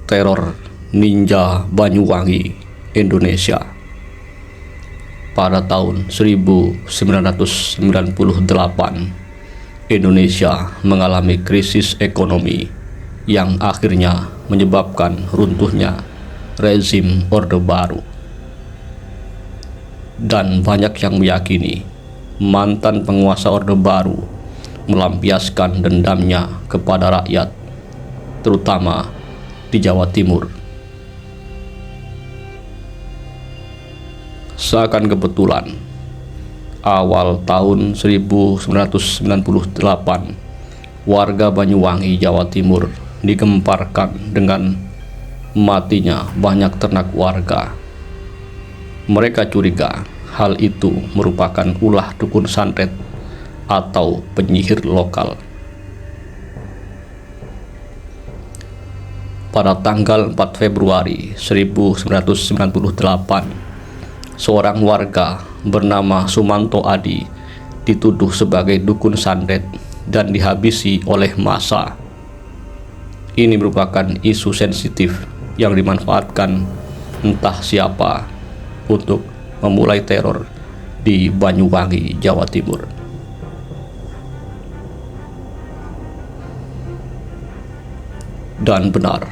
Teror Ninja Banyuwangi, Indonesia. Pada tahun 1998, Indonesia mengalami krisis ekonomi yang akhirnya menyebabkan runtuhnya rezim Orde Baru. Dan banyak yang meyakini mantan penguasa Orde Baru melampiaskan dendamnya kepada rakyat, terutama di Jawa Timur. Seakan kebetulan, awal tahun 1998, warga Banyuwangi, Jawa Timur digemparkan dengan matinya banyak ternak warga. Mereka curiga hal itu merupakan ulah dukun santet atau penyihir lokal. Pada tanggal 4 Februari 1998, seorang warga bernama Sumanto Adi dituduh sebagai dukun santet dan dihabisi oleh massa. Ini merupakan isu sensitif yang dimanfaatkan entah siapa untuk memulai teror di Banyuwangi, Jawa Timur. Dan benar,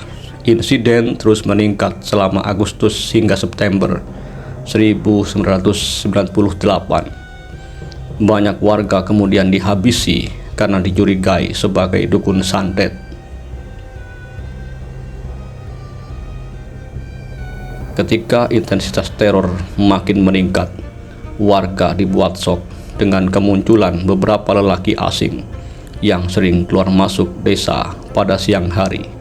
insiden terus meningkat selama Agustus hingga September 1998. Banyak warga kemudian dihabisi karena dicurigai sebagai dukun santet. Ketika intensitas teror makin meningkat, warga dibuat shock dengan kemunculan beberapa lelaki asing yang sering keluar masuk desa pada siang hari.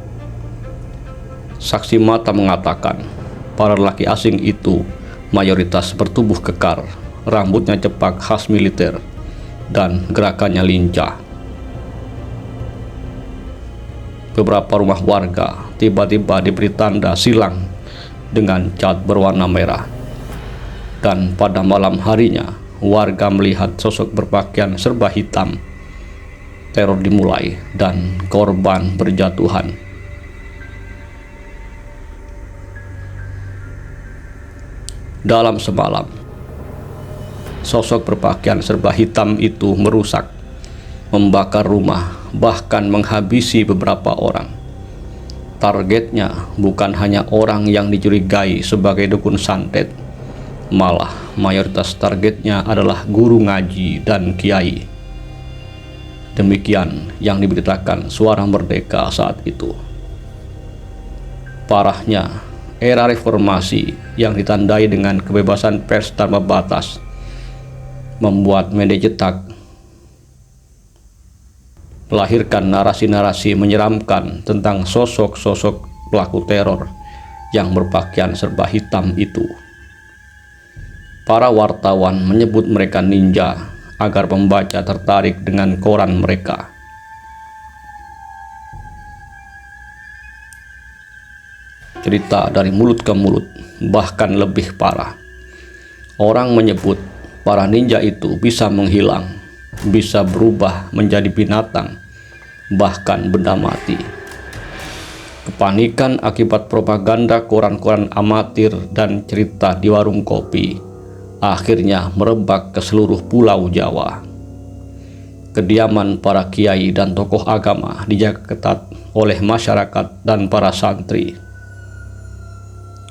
Saksi mata mengatakan para lelaki asing itu mayoritas bertubuh kekar, rambutnya cepak khas militer, dan gerakannya lincah. Beberapa rumah warga tiba-tiba diberi tanda silang dengan cat berwarna merah. Dan pada malam harinya, warga melihat sosok berpakaian serba hitam. Teror dimulai dan korban berjatuhan. Dalam semalam, sosok berpakaian serba hitam itu merusak, membakar rumah, bahkan menghabisi beberapa orang. Targetnya bukan hanya orang yang dicurigai sebagai dukun santet, malah mayoritas targetnya adalah guru ngaji dan kiai. Demikian yang diberitakan Suara Merdeka saat itu. Parahnya, era reformasi yang ditandai dengan kebebasan pers tanpa batas membuat media cetak melahirkan narasi-narasi menyeramkan tentang sosok-sosok pelaku teror yang berpakaian serba hitam itu. Para wartawan menyebut mereka ninja agar pembaca tertarik dengan koran mereka. Cerita dari mulut ke mulut, bahkan lebih parah. Orang menyebut para ninja itu bisa menghilang, bisa berubah menjadi binatang, bahkan benda mati. Kepanikan akibat propaganda koran-koran amatir dan cerita di warung kopi akhirnya merebak ke seluruh pulau Jawa. Kediaman para kiai dan tokoh agama dijaga ketat oleh masyarakat dan para santri.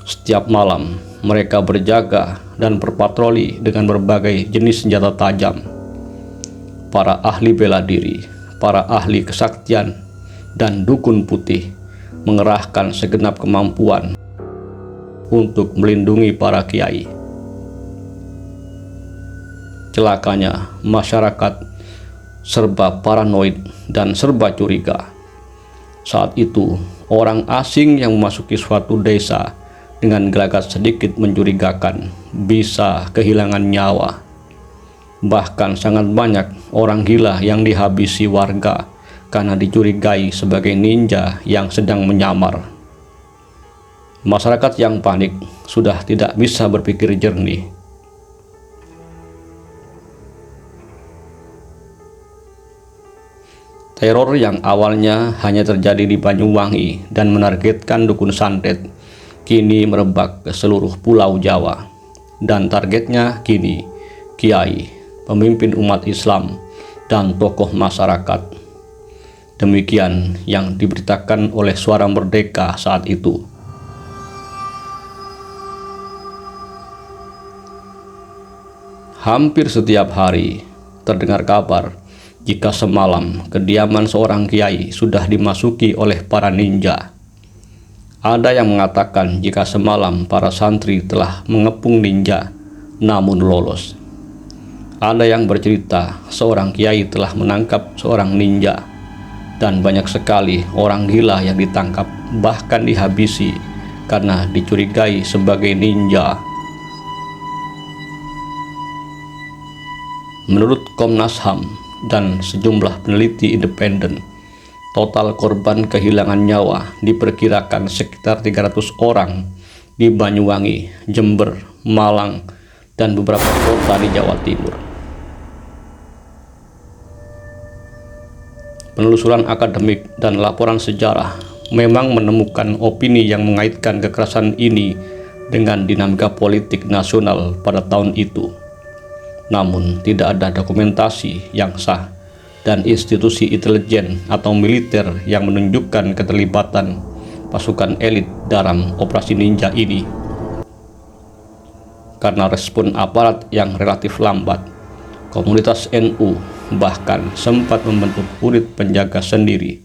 Setiap malam mereka berjaga dan berpatroli dengan berbagai jenis senjata tajam. Para ahli bela diri, para ahli kesaktian, dan dukun putih mengerahkan segenap kemampuan untuk melindungi para kiai. Celakanya, masyarakat serba paranoid dan serba curiga. Saat itu, orang asing yang memasuki suatu desa dengan gelagat sedikit mencurigakan bisa kehilangan nyawa. Bahkan sangat banyak orang gila yang dihabisi warga karena dicurigai sebagai ninja yang sedang menyamar. Masyarakat yang panik sudah tidak bisa berpikir jernih. Teror yang awalnya hanya terjadi di Banyuwangi dan menargetkan dukun santet, kini merebak ke seluruh Pulau Jawa. Dan targetnya kini kiai, pemimpin umat Islam, dan tokoh masyarakat. Demikian yang diberitakan oleh Suara Merdeka saat itu. Hampir setiap hari terdengar kabar jika semalam kediaman seorang kiai sudah dimasuki oleh para ninja. Ada yang mengatakan jika semalam para santri telah mengepung ninja namun lolos. Ada yang bercerita seorang kiai telah menangkap seorang ninja, dan banyak sekali orang gila yang ditangkap bahkan dihabisi karena dicurigai sebagai ninja. Menurut Komnas HAM dan sejumlah peneliti independen, total korban kehilangan nyawa diperkirakan sekitar 300 orang di Banyuwangi, Jember, Malang, dan beberapa kota di Jawa Timur. Penelusuran akademik dan laporan sejarah memang menemukan opini yang mengaitkan kekerasan ini dengan dinamika politik nasional pada tahun itu. Namun tidak ada dokumentasi yang sah dan institusi intelijen atau militer yang menunjukkan keterlibatan pasukan elit dalam operasi ninja ini. Karena respon aparat yang relatif lambat, komunitas NU bahkan sempat membentuk unit penjaga sendiri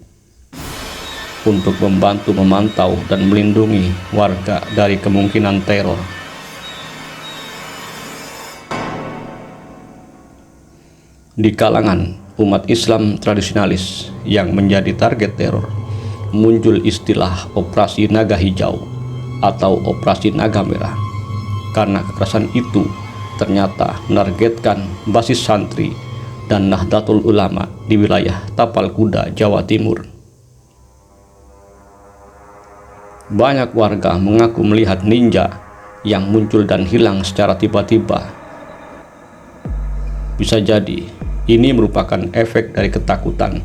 untuk membantu memantau dan melindungi warga dari kemungkinan teror. Di kalangan umat Islam tradisionalis yang menjadi target teror, muncul istilah Operasi Naga Hijau atau Operasi Naga Merah, karena kekerasan itu ternyata menargetkan basis santri dan Nahdlatul Ulama di wilayah Tapal Kuda, Jawa Timur. Banyak warga mengaku melihat ninja yang muncul dan hilang secara tiba-tiba. Bisa jadi ini merupakan efek dari ketakutan,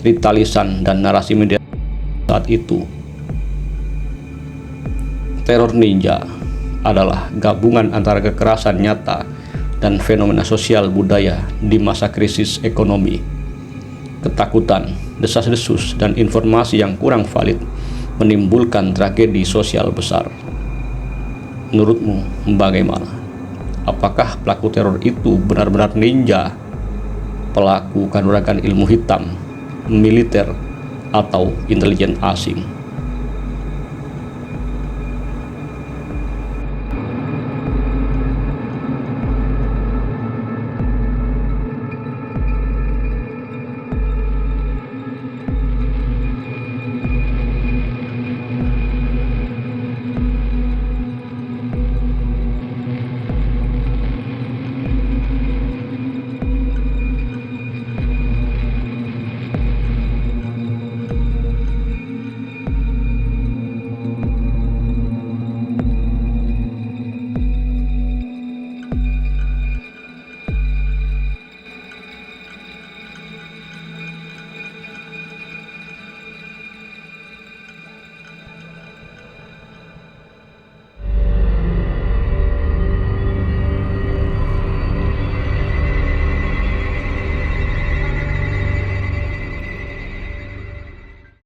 cerita lisan, dan narasi media saat itu. Teror ninja adalah gabungan antara kekerasan nyata dan fenomena sosial budaya di masa krisis ekonomi. Ketakutan, desas-desus, dan informasi yang kurang valid menimbulkan tragedi sosial besar. Menurutmu bagaimana? Apakah pelaku teror itu benar-benar ninja, pelaku kanuragan ilmu hitam, militer, atau intelijen asing?